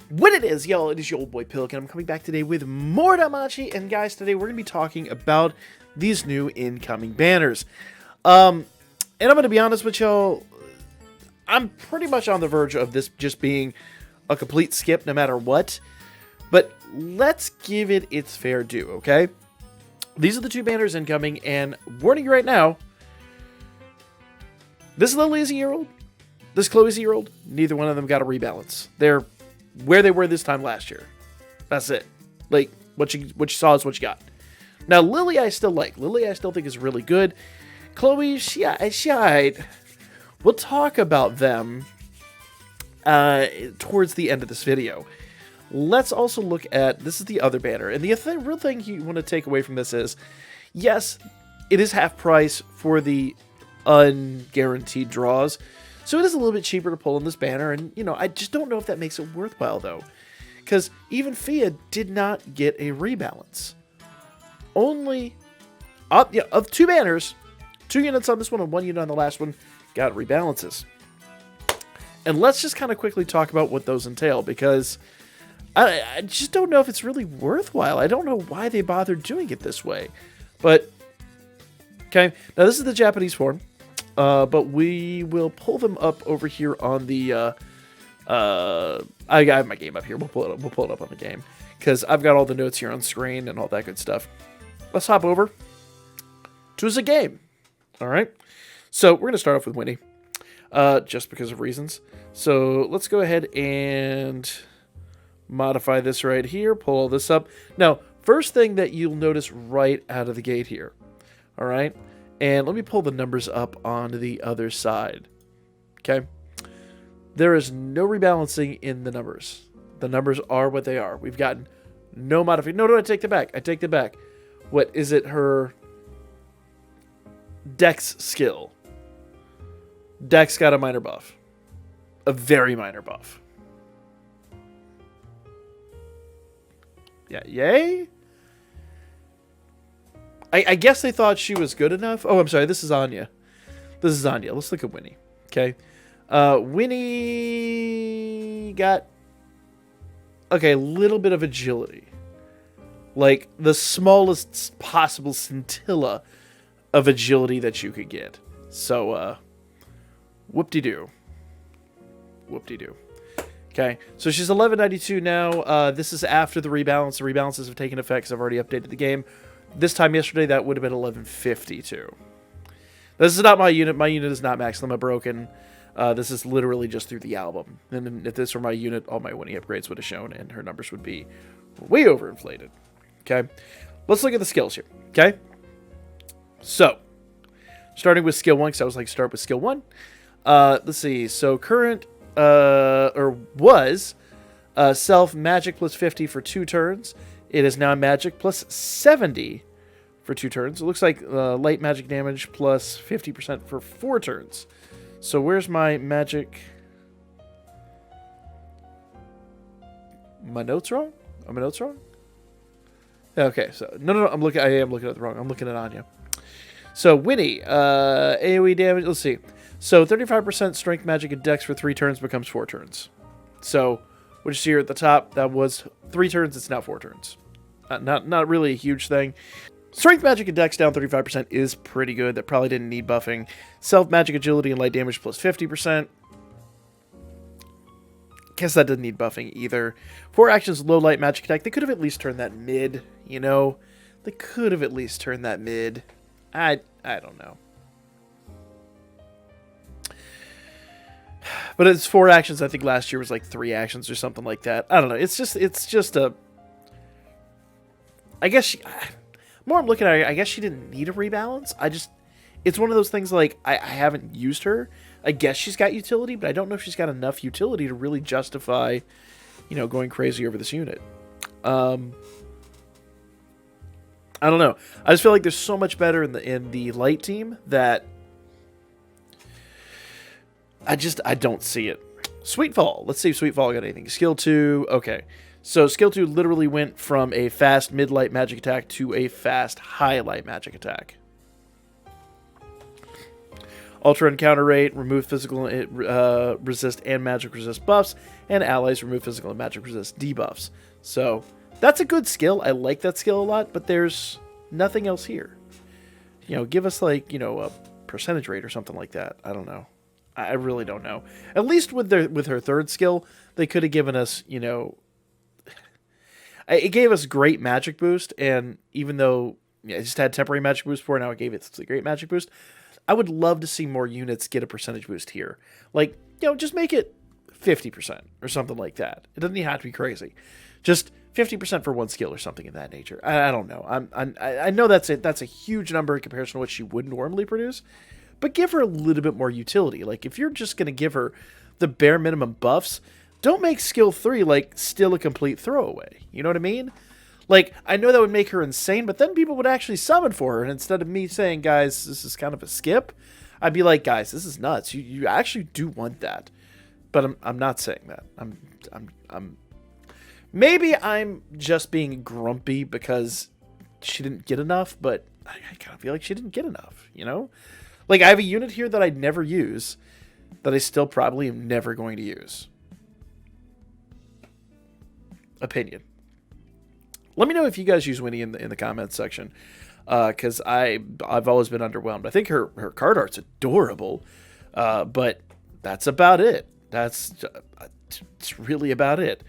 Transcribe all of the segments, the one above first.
What it is, y'all, it is your old boy Pilk, and I'm coming back today with more Danmachi, and guys, today we're going to be talking about these new incoming banners. And I'm going to be honest with y'all, I'm pretty much on the verge of this just being a complete skip no matter what, but let's give it its fair due, okay? These are the two banners incoming, and warning you right now, this Lily's a year old, this Chloe's a year old, neither one of them got a rebalance. They're where they were this time last year. That's it. Like, what you saw is what you got. Now, Lily I still like. Lily I still think is really good. Chloe, she we'll talk about them towards the end of this video. Let's also look at, this is the other banner. And the real thing you want to take away from this is, yes, it is half price for the unguaranteed draws. So it is a little bit cheaper to pull in this banner, and, you know, I just don't know if that makes it worthwhile, though. Because even Fia did not get a rebalance. Only, of two banners, 2 units on this one and 1 unit on the last one got rebalances. And let's just kind of quickly talk about what those entail, because I just don't know if it's really worthwhile. I don't know why they bothered doing it this way. But, okay, now this is the Japanese form. But we will pull them up over here on the, I have my game up here. We'll pull it up on the game, because I've got all the notes here on screen and all that good stuff. Let's hop over to the game. All right. So we're going to start off with Winnie, just because of reasons. So let's go ahead and modify this right here. Pull all this up. Now, first thing that you'll notice right out of the gate here. All right. And let me pull the numbers up on the other side. Okay. There is no rebalancing in the numbers. The numbers are what they are. We've gotten no modification. No, I take that back. I take that back. What is it? Her Dex skill. Dex got a minor buff. A very minor buff. Yeah, yay? I guess they thought she was good enough. Oh, I'm sorry. This is Anya. This is Anya. Let's look at Winnie. Okay. Winnie got, okay, a little bit of agility. Like the smallest possible scintilla of agility that you could get. So, whoop-de-doo. Whoop-de-doo. Okay. So she's 1192 now. This is after the rebalance. The rebalances have taken effect because I've already updated the game. This time yesterday, that would have been 1152. This is not my unit. My unit is not max limit broken. This is literally just through the album. And if this were my unit, all my Winnie upgrades would have shown, and her numbers would be way overinflated. Okay? Let's look at the skills here. Okay? So, starting with skill 1, because I was like, start with skill 1. Let's see. So, current, was self magic plus 50 for 2 turns. It is now magic plus 70 for 2 turns. It looks like light magic damage plus 50% for 4 turns. So where's my magic? My notes wrong? Are my notes wrong? Okay, so no. I am looking at it wrong. I'm looking at Anya. So Winnie, AoE damage. Let's see. So 35% strength, magic, and dex for 3 turns becomes 4 turns. So what you see here at the top, that was 3 turns. It's now 4 turns. Not really a huge thing. Strength, magic, and dex down 35% is pretty good. That probably didn't need buffing. Self, magic, agility, and light damage plus 50%. Guess that didn't need buffing either. 4 actions, low light magic attack. They could have at least turned that mid, you know? They could have at least turned that mid. I don't know. But it's 4 actions. I think last year was like 3 actions or something like that. I don't know. It's just a... I guess more I'm looking at her, I guess she didn't need a rebalance. It's one of those things like, I haven't used her. I guess she's got utility, but I don't know if she's got enough utility to really justify, you know, going crazy over this unit. I don't know. I just feel like there's so much better in the light team that I don't see it. Sweetfall. Let's see if Sweetfall got anything. Skill 2. Okay. So skill 2 literally went from a fast mid-light magic attack to a fast high-light magic attack. Alter encounter rate, remove physical resist and magic resist buffs, and allies remove physical and magic resist debuffs. So that's a good skill. I like that skill a lot, but there's nothing else here. You know, give us like, you know, a percentage rate or something like that. I don't know. I really don't know. At least with her third skill, they could have given us, you know, it gave us great magic boost, and even though it just had temporary magic boost before, now it gave it a great magic boost. I would love to see more units get a percentage boost here. Like, you know, just make it 50% or something like that. It doesn't even have to be crazy. Just 50% for one skill or something of that nature. I don't know. I know that's a huge number in comparison to what she would normally produce, but give her a little bit more utility. Like, if you're just going to give her the bare minimum buffs, don't make skill 3 like still a complete throwaway. You know what I mean? Like, I know that would make her insane, but then people would actually summon for her, and instead of me saying, guys, this is kind of a skip, I'd be like, guys, this is nuts. You actually do want that. But I'm not saying that. I'm maybe I'm just being grumpy because she didn't get enough, but I kind of feel like she didn't get enough, you know? Like, I have a unit here that I'd never use that I still probably am never going to use. Opinion. Let me know if you guys use Winnie in the comments section, because I've always been underwhelmed. I think her card art's adorable, but that's about it. It's really about it.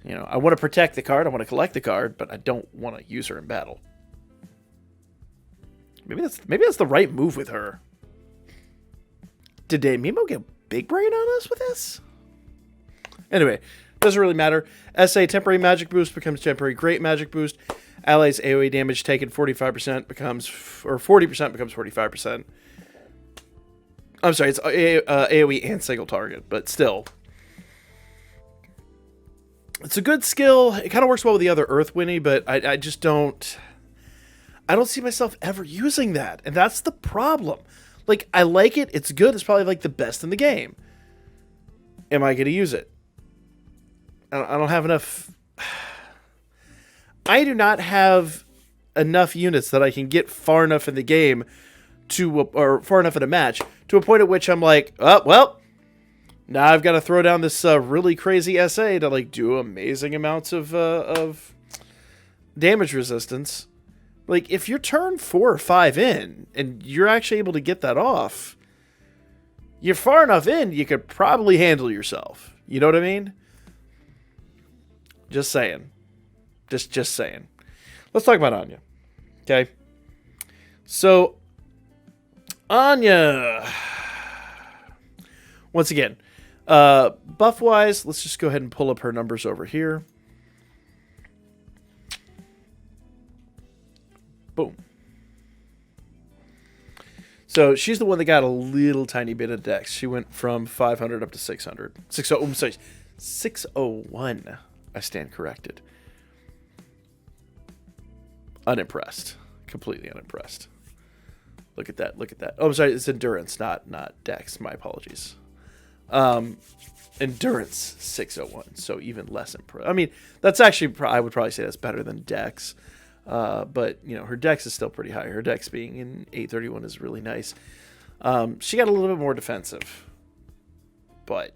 You know, I want to protect the card, I want to collect the card, but I don't want to use her in battle. Maybe that's the right move with her. Did Danmemo get big brain on us with this? Anyway. Doesn't really matter. SA, temporary magic boost becomes temporary great magic boost. Allies AoE damage taken 45% becomes, or 40% becomes 45%. I'm sorry, it's AoE and single target, but still. It's a good skill. It kind of works well with the other Earth Winnie, but I just don't... I don't see myself ever using that, and that's the problem. Like, I like it. It's good. It's probably like the best in the game. Am I going to use it? I don't have enough. I do not have enough units that I can get far enough in the game or far enough in a match to a point at which I'm like, oh, well, now I've got to throw down this really crazy SA to like do amazing amounts of damage resistance. Like, if you're turn 4 or 5 in and you're actually able to get that off, you're far enough in, you could probably handle yourself. You know what I mean? Just saying. Just saying. Let's talk about Anya. Okay? So, Anya. Once again, buff-wise, let's just go ahead and pull up her numbers over here. Boom. So, she's the one that got a little tiny bit of dex. She went from 500 up to 600. 601. I stand corrected. Unimpressed. Completely unimpressed. Look at that. Look at that. Oh, I'm sorry. It's endurance, not dex. My apologies. Endurance 601. So even less impressed. I mean, that's actually, I would probably say that's better than dex. But, you know, her dex is still pretty high. Her dex being in 831 is really nice. She got a little bit more defensive. But,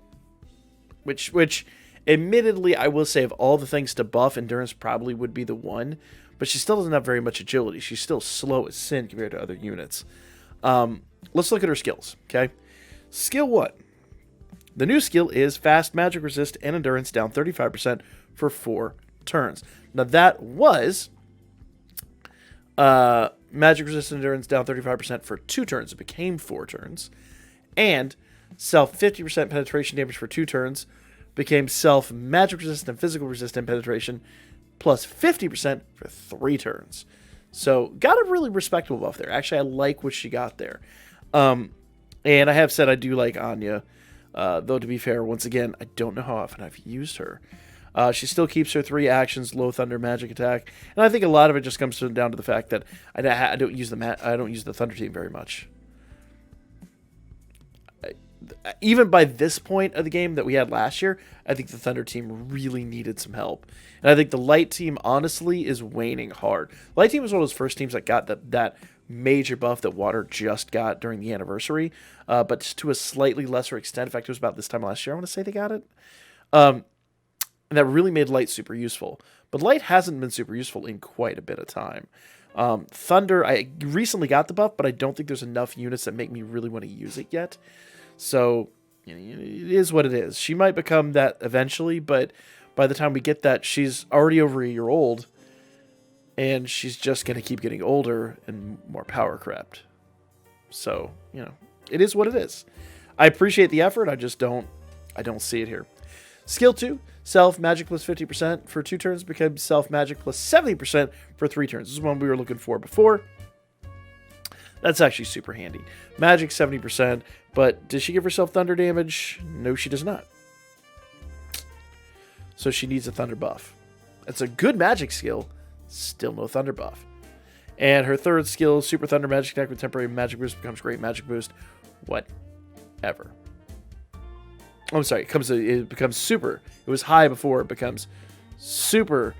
which admittedly, I will say of all the things to buff, endurance probably would be the one. But she still doesn't have very much agility. She's still slow as sin compared to other units. Let's look at her skills, okay? Skill 1. The new skill is fast magic resist and endurance down 35% for 4 turns. Now that was magic resist and endurance down 35% for 2 turns. It became 4 turns. And self 50% penetration damage for 2 turns became self magic resist and physical resist and penetration plus 50% for 3 turns. So got a really respectable buff there. Actually, I like what she got there. And I have said I do like Anya. Though to be fair, once again, I don't know how often I've used her. She still keeps her 3 actions, low thunder, magic attack, and I think a lot of it just comes down to the fact that I don't use the thunder team very much. Even by this point of the game that we had last year, I think the thunder team really needed some help, and I think the light team honestly is waning hard. Light team was one of those first teams that got that major buff that Water just got during the anniversary, but to a slightly lesser extent. In fact, it was about this time last year, I want to say they got it. And that really made Light super useful. But Light hasn't been super useful in quite a bit of time. Thunder, I recently got the buff, but I don't think there's enough units that make me really want to use it yet. So, it is what it is. She might become that eventually, but by the time we get that, she's already over a year old, and she's just going to keep getting older and more power crept. So, it is what it is. I appreciate the effort, I don't see it here. Skill 2, self magic plus 50% for 2 turns becomes self magic plus 70% for 3 turns. This is one we were looking for before. That's actually super handy. Magic 70%, but does she give herself thunder damage? No, she does not. So she needs a thunder buff. It's a good magic skill, still no thunder buff. And her third skill, super thunder magic attack with temporary magic boost, becomes great magic boost. Whatever. I'm sorry, it becomes super. It was high before, it becomes super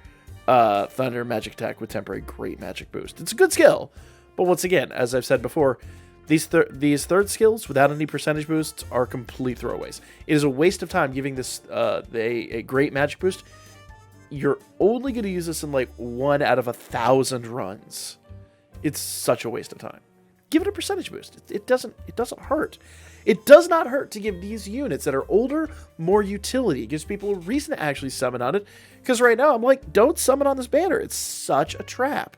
thunder magic attack with temporary great magic boost. It's a good skill, but once again, as I've said before, these third skills without any percentage boosts are complete throwaways. It is a waste of time giving this a great magic boost. You're only going to use this in like 1 out of 1,000 runs. It's such a waste of time. Give it a percentage boost. It doesn't hurt. It does not hurt to give these units that are older more utility. It gives people a reason to actually summon on it. Because right now, I'm like, don't summon on this banner. It's such a trap.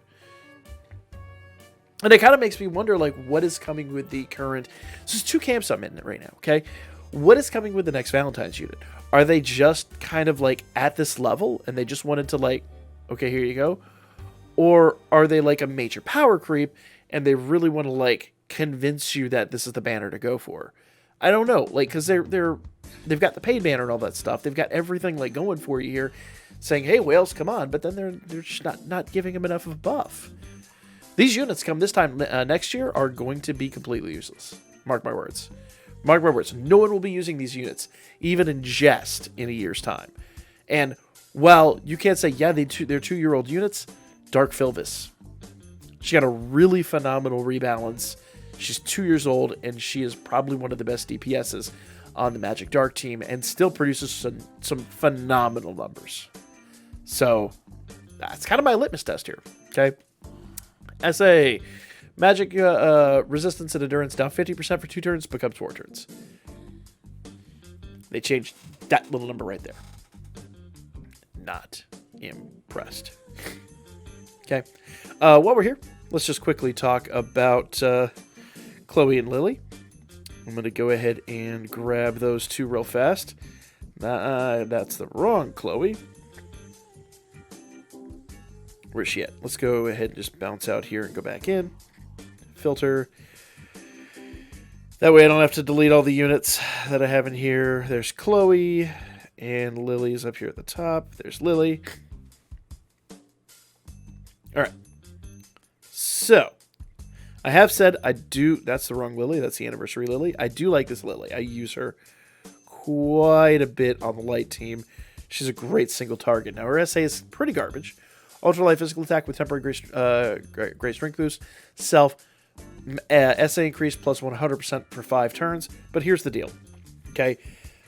And it kind of makes me wonder, like, what is coming with the current... So there's 2 camps I'm in right now, okay? What is coming with the next Valentine's unit? Are they just kind of, like, at this level, and they just wanted to, like, okay, here you go? Or are they, like, a major power creep, and they really want to, like, convince you that this is the banner to go for? I don't know, like, because they've got the paid banner and all that stuff. They've got everything, like, going for you here, saying, hey, Wales, come on, but then they're just not giving them enough of a buff. These units come this time next year are going to be completely useless. Mark my words. Mark my words. No one will be using these units, even in jest, in a year's time. And while you can't say, yeah, they're 2-year-old units, Dark Filvis. She got a really phenomenal rebalance. She's 2 years old, and she is probably one of the best DPSs on the Magic Dark team, and still produces some phenomenal numbers. So that's kind of my litmus test here. Okay. SA, magic resistance and endurance down 50% for 2 turns, becomes 4 turns. They changed that little number right there. Not impressed. Okay. While we're here, let's just quickly talk about Chloe and Lily. I'm going to go ahead and grab those 2 real fast. That's the wrong Chloe. Where's she at? Let's go ahead and just bounce out here and go back in. Filter. That way I don't have to delete all the units that I have in here. There's Chloe, and Lily's up here at the top. There's Lily. All right. So, I have said I do... That's the wrong Lily. That's the anniversary Lily. I do like this Lily. I use her quite a bit on the light team. She's a great single target. Now, her SA is pretty garbage. Ultra light physical attack with temporary great strength boost. Self SA increase plus 100% for 5 turns. But here's the deal. Okay.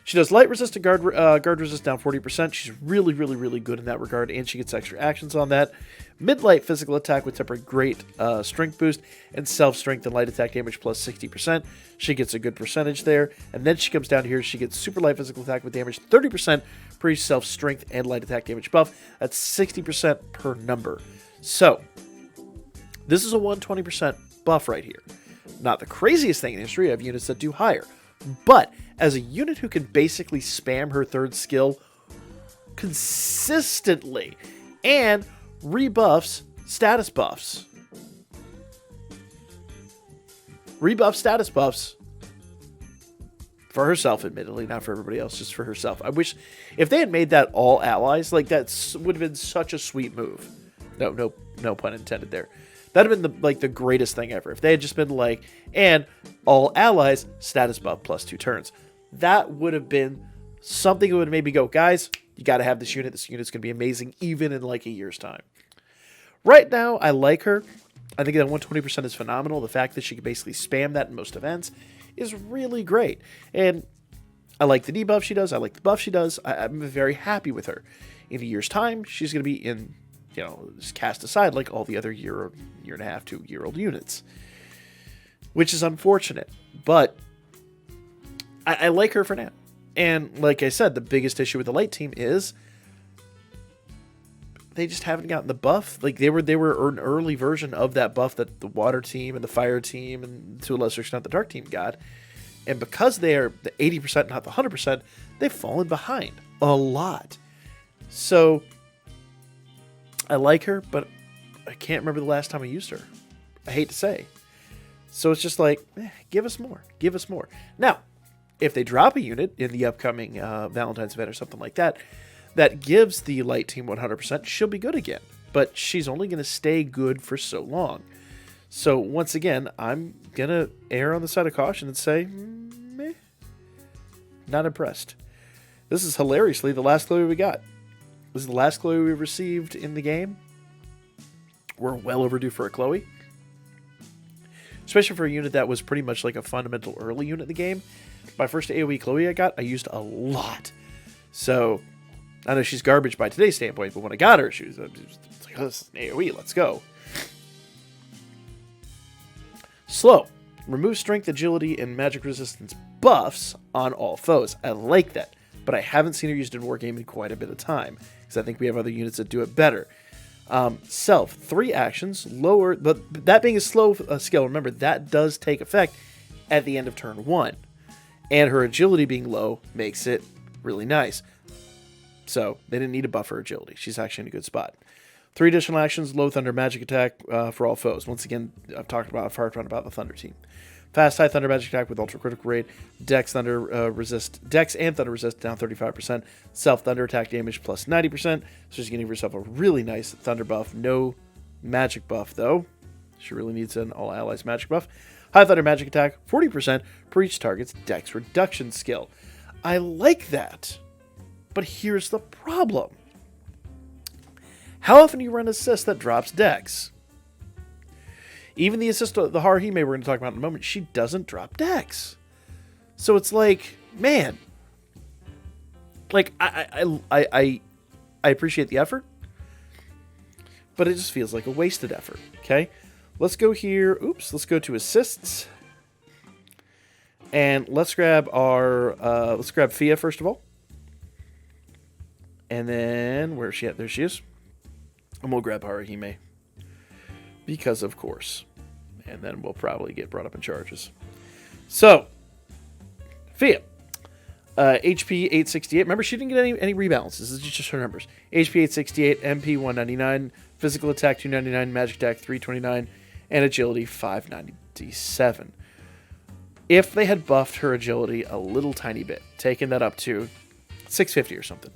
She does light resist and guard resist down 40%. She's really, really, really good in that regard, and she gets extra actions on that. Mid-light physical attack with temporary great strength boost, and self-strength and light attack damage plus 60%. She gets a good percentage there. And then she comes down here. She gets super light physical attack with damage 30% per each self-strength and light attack damage buff. That's 60% per number. So, this is a 120% buff right here. Not the craziest thing in history. I have units that do higher. But as a unit who can basically spam her third skill consistently and rebuffs status buffs. Rebuff status buffs for herself, admittedly, not for everybody else, just for herself. I wish if they had made that all allies, like that would have been such a sweet move. No pun intended there. That'd have been the greatest thing ever. If they had just been like, and all allies, status buff plus 2 turns. That would have been something that would have made me go, guys, you got to have this unit. This unit's going to be amazing even in like a year's time. Right now, I like her. I think that 120% is phenomenal. The fact that she can basically spam that in most events is really great. And I like the debuff she does. I like the buff she does. I'm very happy with her. In a year's time, she's going to be in, just cast aside like all the other year and a half, 2-year-old units. Which is unfortunate. But I like her for now. And like I said, the biggest issue with the light team is they just haven't gotten the buff. Like they were an early version of that buff that the water team and the fire team and to a lesser extent the dark team got. And because they are the 80%, not the 100%, they've fallen behind a lot. So I like her, but I can't remember the last time I used her. I hate to say. So it's just like, give us more. Give us more. Now, if they drop a unit in the upcoming Valentine's event or something like that, that gives the light team 100%, she'll be good again. But she's only going to stay good for so long. So once again, I'm going to err on the side of caution and say, meh, not impressed. This is hilariously the last Chloe we got. This is the last Chloe we received in the game. We're well overdue for a Chloe. Especially for a unit that was pretty much like a fundamental early unit in the game. My first AoE Chloe I got, I used a lot. So, I know she's garbage by today's standpoint, but when I got her, she was like, oh, this is an AoE, let's go. Slow. Remove strength, agility, and magic resistance buffs on all foes. I like that, but I haven't seen her used in Wargame in quite a bit of time, because I think we have other units that do it better. Self, 3 actions, lower, but that being a slow skill, remember, that does take effect at the end of turn 1. And her agility being low makes it really nice. So, they didn't need to buff her agility. She's actually in a good spot. 3 additional actions, low thunder magic attack for all foes. Once again, I've talked about the thunder team. Fast high thunder magic attack with ultra critical rate. Dex and thunder resist down 35%. Self thunder attack damage plus 90%. So she's getting herself a really nice thunder buff. No magic buff though. She really needs an all allies magic buff. High thunder magic attack 40% per each target's dex reduction skill. I like that. But here's the problem. How often do you run assist that drops dex? Even the assist, the Haruhime we're going to talk about in a moment, she doesn't drop dex. So it's like, man, like I appreciate the effort, but it just feels like a wasted effort. Okay, let's go here. Oops, let's go to assists, and let's grab Fia first of all, and then where is she at? There she is, and we'll grab Haruhime because of course. And then we'll probably get brought up in charges. So, Fia. HP 868. Remember, she didn't get any rebalances. This is just her numbers. HP 868, MP 199, physical attack 299, magic attack 329, and agility 597. If they had buffed her agility a little tiny bit, taken that up to 650 or something,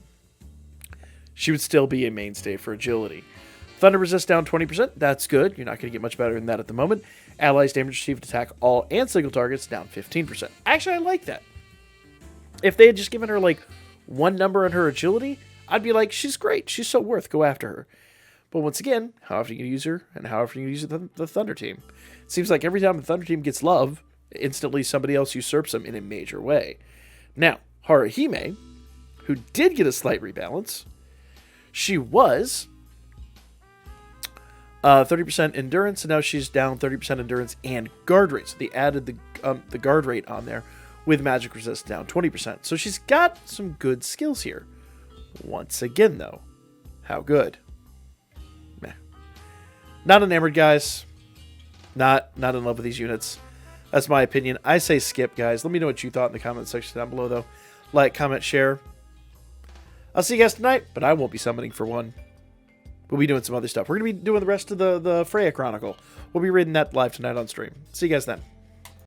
she would still be a mainstay for agility. Thunder resist down 20%. That's good. You're not going to get much better than that at the moment. Allies damage received attack all and single targets down 15%. Actually, I like that. If they had just given her like one number on her agility, I'd be like, she's great. She's so worth. Go after her. But once again, how often you use her and how often you use the Thunder team? It seems like every time the Thunder team gets love, instantly somebody else usurps them in a major way. Now, Haruhime, who did get a slight rebalance, she was 30% endurance, and now she's down 30% endurance and guard rate. So they added the guard rate on there with magic resist down 20%. So she's got some good skills here. Once again, though, how good? Meh. Not enamored, guys. Not in love with these units. That's my opinion. I say skip, guys. Let me know what you thought in the comment section down below, though. Like, comment, share. I'll see you guys tonight, but I won't be summoning for one. We'll be doing some other stuff. We're going to be doing the rest of the Freya Chronicle. We'll be reading that live tonight on stream. See you guys then.